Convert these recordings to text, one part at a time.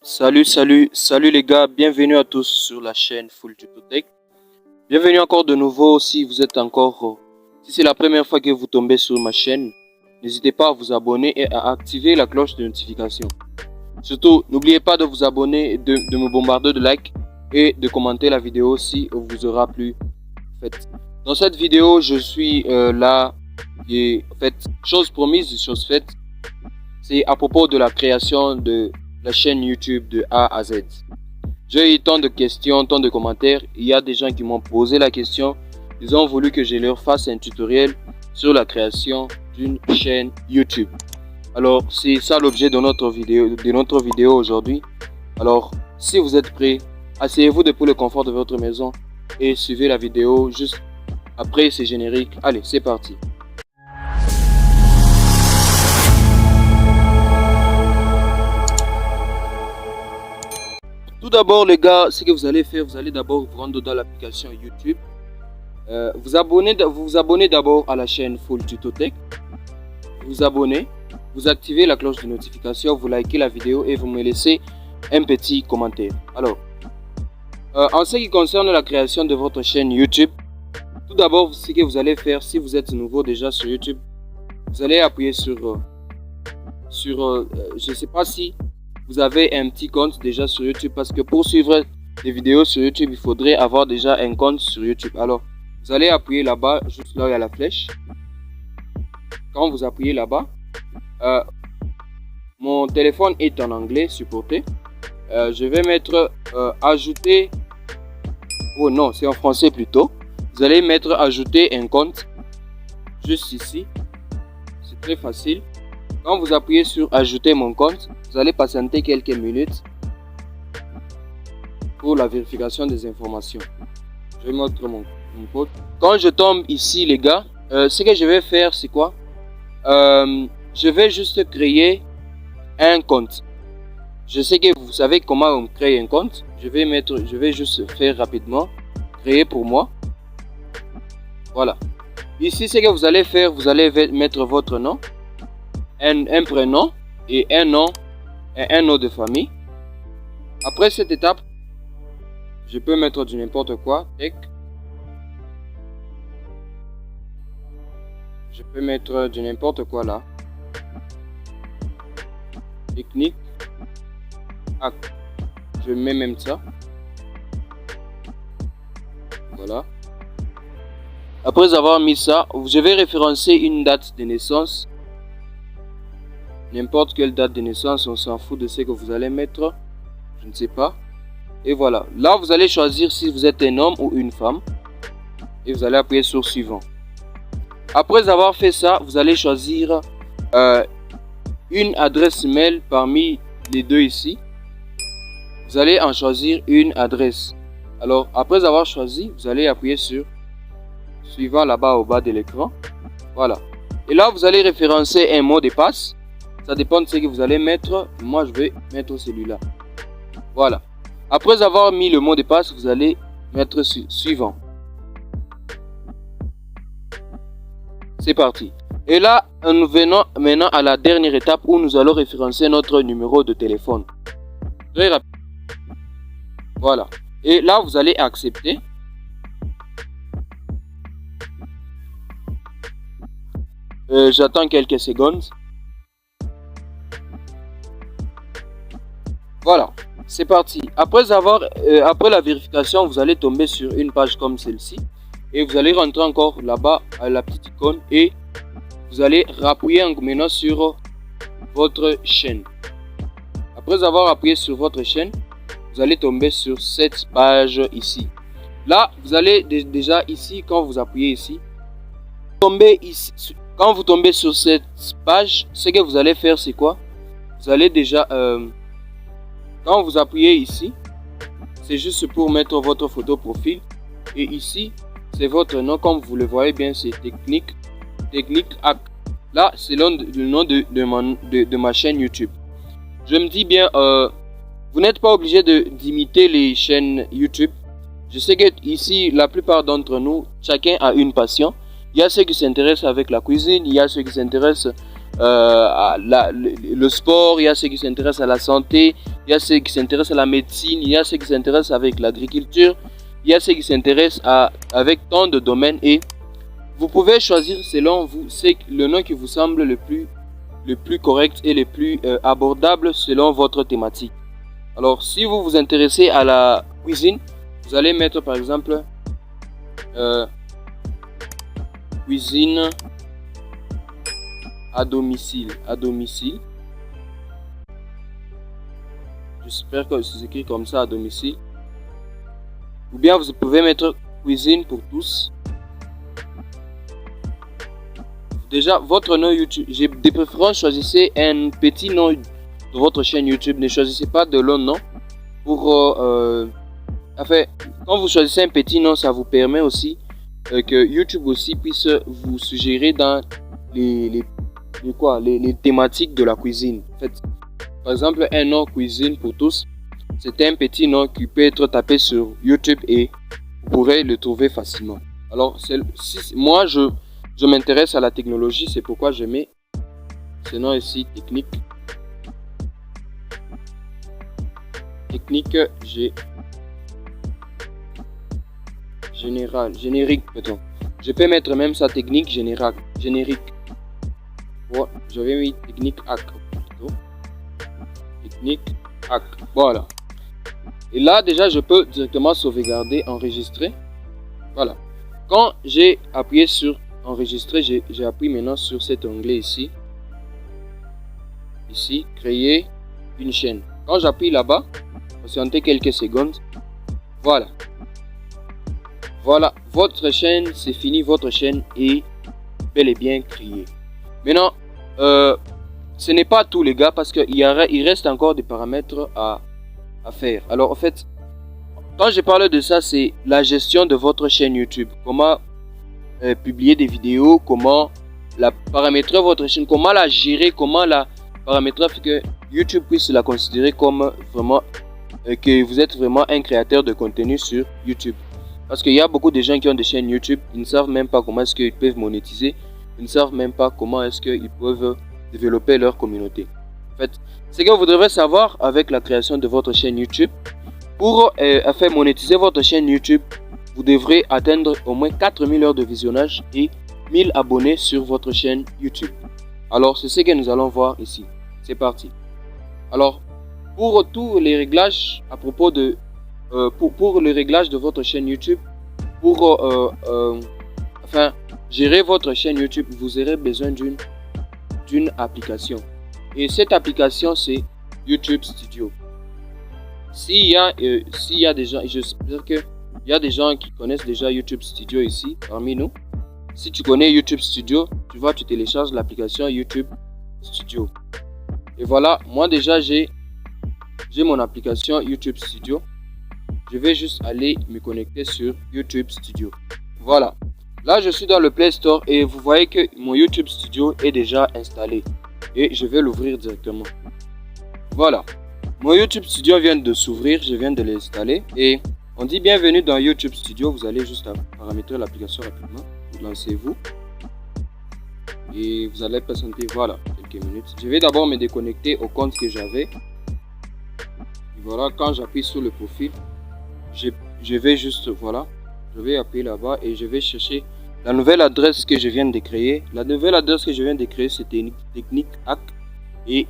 Salut les gars, bienvenue à tous sur la chaîne Full Tuto Tech. Bienvenue encore de nouveau si vous êtes encore, si c'est la première fois que vous tombez sur ma chaîne, n'hésitez pas à vous abonner et à activer la cloche de notification. Surtout, n'oubliez pas de vous abonner, de me bombarder de likes et de commenter la vidéo si vous aura plu. Dans cette vidéo, je suis là et en fait, chose promise, chose faite, c'est à propos de la création de la chaîne YouTube de A à Z. J'ai eu tant de questions, tant de commentaires. Il y a des gens qui m'ont posé la question. Ils ont voulu que je leur fasse un tutoriel sur la création d'une chaîne YouTube. Alors, c'est ça l'objet de notre vidéo aujourd'hui. Alors, si vous êtes prêts, asseyez-vous pour le confort de votre maison et suivez la vidéo juste après ces génériques. Allez, c'est parti. Tout d'abord les gars, ce que vous allez faire, vous allez d'abord vous rendre dans l'application YouTube. Vous vous abonnez d'abord à la chaîne Full Tuto Tech. Vous abonnez, vous activez la cloche de notification, vous likez la vidéo et vous me laissez un petit commentaire. Alors, en ce qui concerne la création de votre chaîne YouTube, tout d'abord ce que vous allez faire, si vous êtes nouveau déjà sur YouTube, vous allez appuyer sur je ne sais pas si vous avez un petit compte déjà sur YouTube, parce que pour suivre des vidéos sur YouTube, il faudrait avoir déjà un compte sur YouTube. Alors, vous allez appuyer là-bas, juste là où il y a la flèche. Quand vous appuyez là-bas, mon téléphone est en anglais supporté. Je vais mettre ajouter. Oh non, c'est en français plutôt. Vous allez mettre ajouter un compte juste ici. C'est très facile. Quand vous appuyez sur ajouter mon compte, vous allez patienter quelques minutes pour la vérification des informations. Je vais mettre mon code. Quand je tombe ici les gars, ce que je vais faire c'est quoi? Je vais juste créer un compte. Je sais que vous savez comment on crée un compte. Je vais juste faire rapidement. Créer pour moi. Voilà. Ici ce que vous allez faire, vous allez mettre votre nom. Un prénom et un nom de famille. Après cette étape, je peux mettre du n'importe quoi. Je peux mettre du n'importe quoi là. Technique. Je mets même ça. Voilà. Après avoir mis ça, je vais référencer une date de naissance. N'importe quelle date de naissance, on s'en fout de ce que vous allez mettre. Je ne sais pas. Et voilà. Là, vous allez choisir si vous êtes un homme ou une femme. Et vous allez appuyer sur suivant. Après avoir fait ça, vous allez choisir une adresse mail parmi les deux ici. Vous allez en choisir une adresse. Alors, après avoir choisi, vous allez appuyer sur suivant là-bas au bas de l'écran. Voilà. Et là, vous allez référencer un mot de passe. Ça dépend de ce que vous allez mettre. Moi, je vais mettre celui-là. Voilà. Après avoir mis le mot de passe, vous allez mettre suivant. C'est parti. Et là, nous venons maintenant à la dernière étape où nous allons référencer notre numéro de téléphone. Très rapide. Voilà. Et là, vous allez accepter. J'attends quelques secondes. Voilà, c'est parti. Après la vérification, vous allez tomber sur une page comme celle-ci. Et vous allez rentrer encore là-bas à la petite icône. Et vous allez appuyer maintenant sur votre chaîne. Après avoir appuyé sur votre chaîne, vous allez tomber sur cette page ici. Là, vous allez déjà ici, quand vous appuyez ici, quand vous tombez sur cette page, ce que vous allez faire, c'est quoi? Vous allez déjà... quand vous appuyez ici, c'est juste pour mettre votre photo profil. Et ici, c'est votre nom. Comme vous le voyez bien, c'est technique hack. Là, c'est le nom de ma chaîne YouTube. Je me dis bien, vous n'êtes pas obligé d'imiter les chaînes YouTube. Je sais que ici, la plupart d'entre nous, chacun a une passion. Il y a ceux qui s'intéressent avec la cuisine, il y a ceux qui s'intéressent le sport, il y a ceux qui s'intéressent à la santé, il y a ceux qui s'intéressent à la médecine, il y a ceux qui s'intéressent avec l'agriculture, il y a ceux qui s'intéressent avec tant de domaines, et vous pouvez choisir selon vous le nom qui vous semble le plus correct et le plus abordable selon votre thématique. Alors, si vous vous intéressez à la cuisine, vous allez mettre par exemple cuisine à domicile. J'espère que c'est écrit comme ça, à domicile. Ou bien vous pouvez mettre cuisine pour tous. Déjà, votre nom YouTube, j'ai de préférence choisissez un petit nom de votre chaîne YouTube. Ne choisissez pas de long nom. Enfin, quand vous choisissez un petit nom, ça vous permet aussi que YouTube aussi puisse vous suggérer dans les thématiques de la cuisine. En fait, par exemple, un nom cuisine pour tous, c'est un petit nom qui peut être tapé sur YouTube et vous pourrez le trouver facilement. Alors, moi, je m'intéresse à la technologie, c'est pourquoi je mets ce nom ici, technique générique, pardon. Je peux mettre même ça technique générique. Ouais, j'avais mis technique hack. Technique hack. Voilà. Et là, déjà, je peux directement sauvegarder, enregistrer. Voilà. Quand j'ai appuyé sur enregistrer, j'ai appuyé maintenant sur cet onglet ici. Ici, créer une chaîne. Quand j'appuie là-bas, patientez quelques secondes. Voilà. Voilà, votre chaîne, c'est fini. Votre chaîne est bel et bien créée. Maintenant, ce n'est pas tout les gars, parce qu'il reste encore des paramètres à faire. Alors en fait, quand je parle de ça, c'est la gestion de votre chaîne YouTube. Comment publier des vidéos, comment la paramétrer votre chaîne, comment la gérer, comment la paramétrer pour que YouTube puisse la considérer comme vraiment que vous êtes vraiment un créateur de contenu sur YouTube. Parce qu'il y a beaucoup de gens qui ont des chaînes YouTube, ils ne savent même pas comment est-ce qu'ils peuvent monétiser, ils ne savent même pas comment est-ce qu'ils peuvent développer leur communauté. En fait, ce que vous devrez savoir avec la création de votre chaîne YouTube, pour faire monétiser votre chaîne YouTube, vous devrez atteindre au moins 4000 heures de visionnage et 1000 abonnés sur votre chaîne YouTube. Alors, c'est ce que nous allons voir ici. C'est parti. Alors, pour tous les réglages à propos de pour le réglage de votre chaîne YouTube, pour gérer votre chaîne YouTube, vous aurez besoin d'une application. Et cette application, c'est YouTube Studio. S'il y a des gens, j'espère qu'il y a des gens qui connaissent déjà YouTube Studio ici parmi nous. Si tu connais YouTube Studio, tu télécharges l'application YouTube Studio. Et voilà, moi déjà j'ai mon application YouTube Studio. Je vais juste aller me connecter sur YouTube Studio. Voilà. Là, je suis dans le Play Store et vous voyez que mon YouTube Studio est déjà installé. Et je vais l'ouvrir directement. Voilà. Mon YouTube Studio vient de s'ouvrir. Je viens de l'installer. Et on dit bienvenue dans YouTube Studio. Vous allez juste paramétrer l'application rapidement. Vous lancez-vous. Et vous allez patienter, voilà, quelques minutes. Je vais d'abord me déconnecter au compte que j'avais. Voilà, quand j'appuie sur le profil, je vais juste, voilà, je vais appuyer là-bas et je vais chercher la nouvelle adresse que je viens de créer. La nouvelle adresse que je viens de créer, c'est Technique Hack et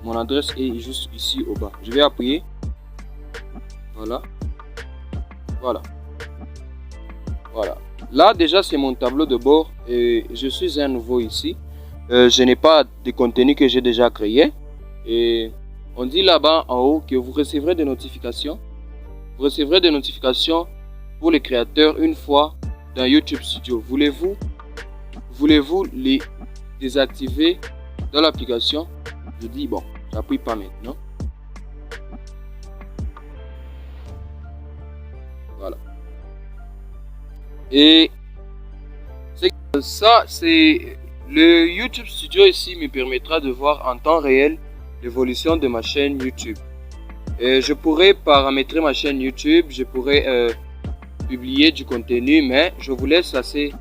mon adresse est juste ici au bas. Je vais appuyer, voilà, voilà. Là déjà c'est mon tableau de bord et je suis un nouveau ici. Je n'ai pas de contenu que j'ai déjà créé et on dit là-bas en haut que vous recevrez des notifications. Vous recevrez des notifications pour les créateurs une fois dans YouTube Studio. Voulez-vous les désactiver dans l'application? Je dis bon, j'appuie pas maintenant. Voilà. Et ça, c'est le YouTube Studio ici me permettra de voir en temps réel l'évolution de ma chaîne YouTube. Et je pourrais paramétrer ma chaîne YouTube, je pourrais publier du contenu, mais je vous laisse assez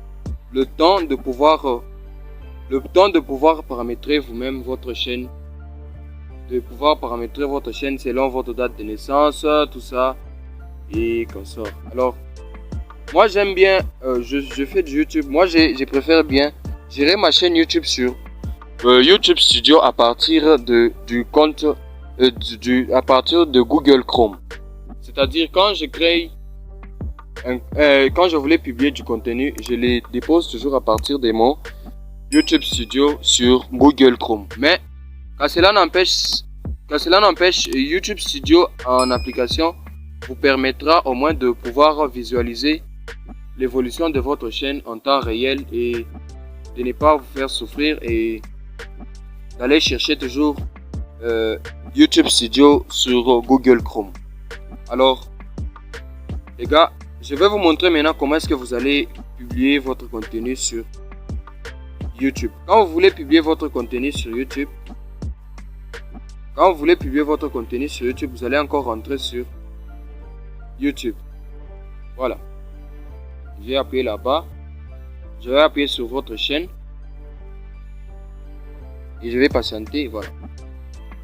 le temps de pouvoir le temps de pouvoir paramétrer vous-même votre chaîne, selon votre date de naissance, tout ça et comme ça. Alors moi j'aime bien, je fais du YouTube. Moi je préfère bien gérer ma chaîne YouTube sur YouTube Studio à partir du compte à partir de Google Chrome. C'est-à-dire quand je crée quand je voulais publier du contenu, je les dépose toujours à partir de mon YouTube Studio sur Google Chrome. Mais quand cela n'empêche, YouTube Studio en application vous permettra au moins de pouvoir visualiser l'évolution de votre chaîne en temps réel et de ne pas vous faire souffrir et d'aller chercher toujours YouTube Studio sur Google Chrome. Alors les gars, je vais vous montrer maintenant comment est-ce que vous allez publier votre contenu sur YouTube. Quand vous voulez publier votre contenu sur YouTube, vous allez encore rentrer sur YouTube. Voilà. Je vais appuyer là-bas. Je vais appuyer sur votre chaîne. Et je vais patienter. Voilà.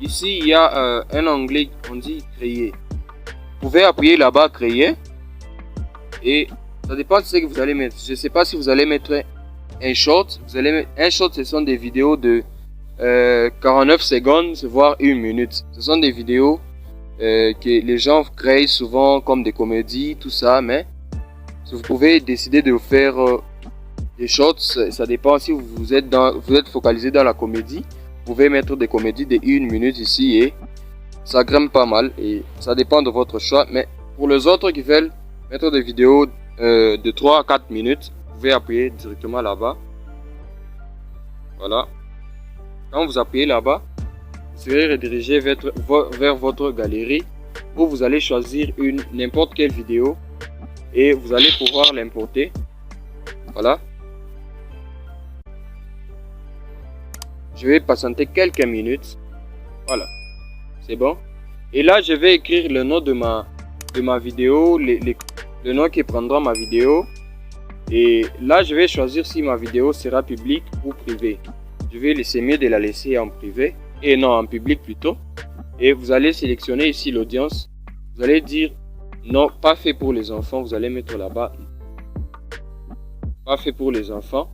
Ici, il y a un onglet, on dit créer. Vous pouvez appuyer là-bas, créer. Et ça dépend de ce que vous allez mettre. Je ne sais pas si vous allez mettre un short. Un short, ce sont des vidéos de 49 secondes, voire 1 minute. Ce sont des vidéos que les gens créent souvent comme des comédies, tout ça. Mais vous pouvez décider de faire des shorts. Ça dépend si vous êtes focalisé dans la comédie. Vous pouvez mettre des comédies de 1 minute ici et ça grimpe pas mal. Et ça dépend de votre choix. Mais pour les autres qui veulent mettre des vidéos de 3 à 4 minutes, vous pouvez appuyer directement là-bas. Voilà. Quand vous appuyez là-bas, vous serez redirigé vers votre galerie où vous allez choisir n'importe quelle vidéo et vous allez pouvoir l'importer. Voilà. Je vais patienter quelques minutes. Voilà. C'est bon. Et là, je vais écrire le nom de ma vidéo, le nom qui prendra ma vidéo. Et là, je vais choisir si ma vidéo sera publique ou privée. Je vais laisser mieux de la laisser en privé. Et non, en public plutôt. Et vous allez sélectionner ici l'audience. Vous allez dire non, pas fait pour les enfants. Vous allez mettre là-bas pas fait pour les enfants.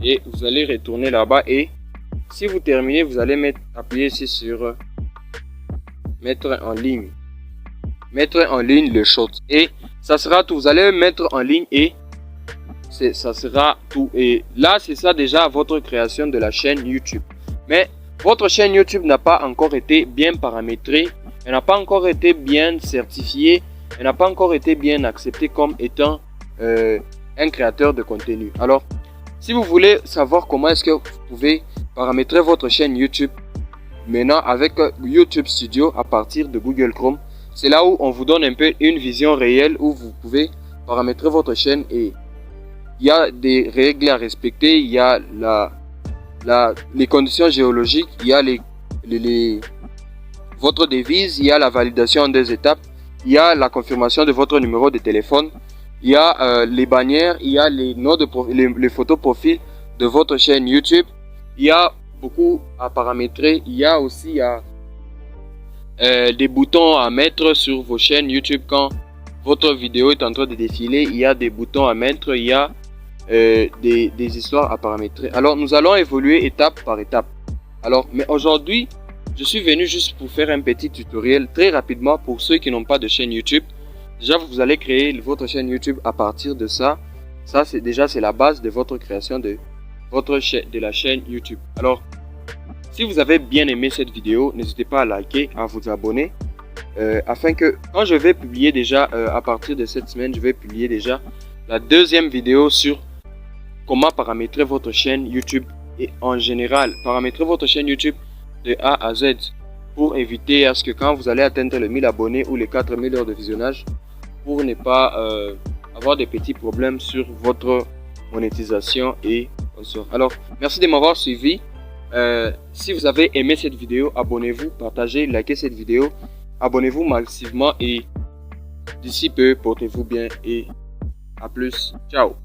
Et vous allez retourner là-bas. Et si vous terminez, vous allez appuyer ici sur mettre en ligne. Mettre en ligne le short. Et ça sera tout. Vous allez mettre en ligne et ça sera tout. Et là, c'est ça déjà votre création de la chaîne YouTube. Mais votre chaîne YouTube n'a pas encore été bien paramétrée. Elle n'a pas encore été bien certifiée. Elle n'a pas encore été bien acceptée comme étant un créateur de contenu. Alors, si vous voulez savoir comment est-ce que vous pouvez paramétrer votre chaîne YouTube maintenant avec YouTube Studio à partir de Google Chrome, c'est là où on vous donne un peu une vision réelle où vous pouvez paramétrer votre chaîne et il y a des règles à respecter, il y a les conditions géologiques, il y a votre devise, il y a la validation en 2 étapes, il y a la confirmation de votre numéro de téléphone, il y a les bannières, il y a les noms de les photos profil de votre chaîne YouTube, il y a beaucoup à paramétrer, il y a aussi des boutons à mettre sur vos chaînes YouTube quand votre vidéo est en train de défiler, il y a des boutons à mettre, il y a des histoires à paramétrer. Alors nous allons évoluer étape par étape. Alors mais aujourd'hui je suis venu juste pour faire un petit tutoriel très rapidement pour ceux qui n'ont pas de chaîne YouTube. Déjà vous allez créer votre chaîne YouTube à partir de ça. Ça c'est la base de votre création de la chaîne YouTube. Alors si vous avez bien aimé cette vidéo, n'hésitez pas à liker, à vous abonner afin que quand je vais publier déjà à partir de cette semaine, je vais publier déjà la 2e vidéo sur comment paramétrer votre chaîne YouTube et en général paramétrer votre chaîne YouTube de A à Z pour éviter à ce que quand vous allez atteindre les 1000 abonnés ou les 4000 heures de visionnage, pour ne pas avoir des petits problèmes sur votre monétisation et consort. Alors merci de m'avoir suivi. Si vous avez aimé cette vidéo, abonnez-vous, partagez, likez cette vidéo, abonnez-vous massivement et d'ici peu, portez-vous bien et à plus. Ciao.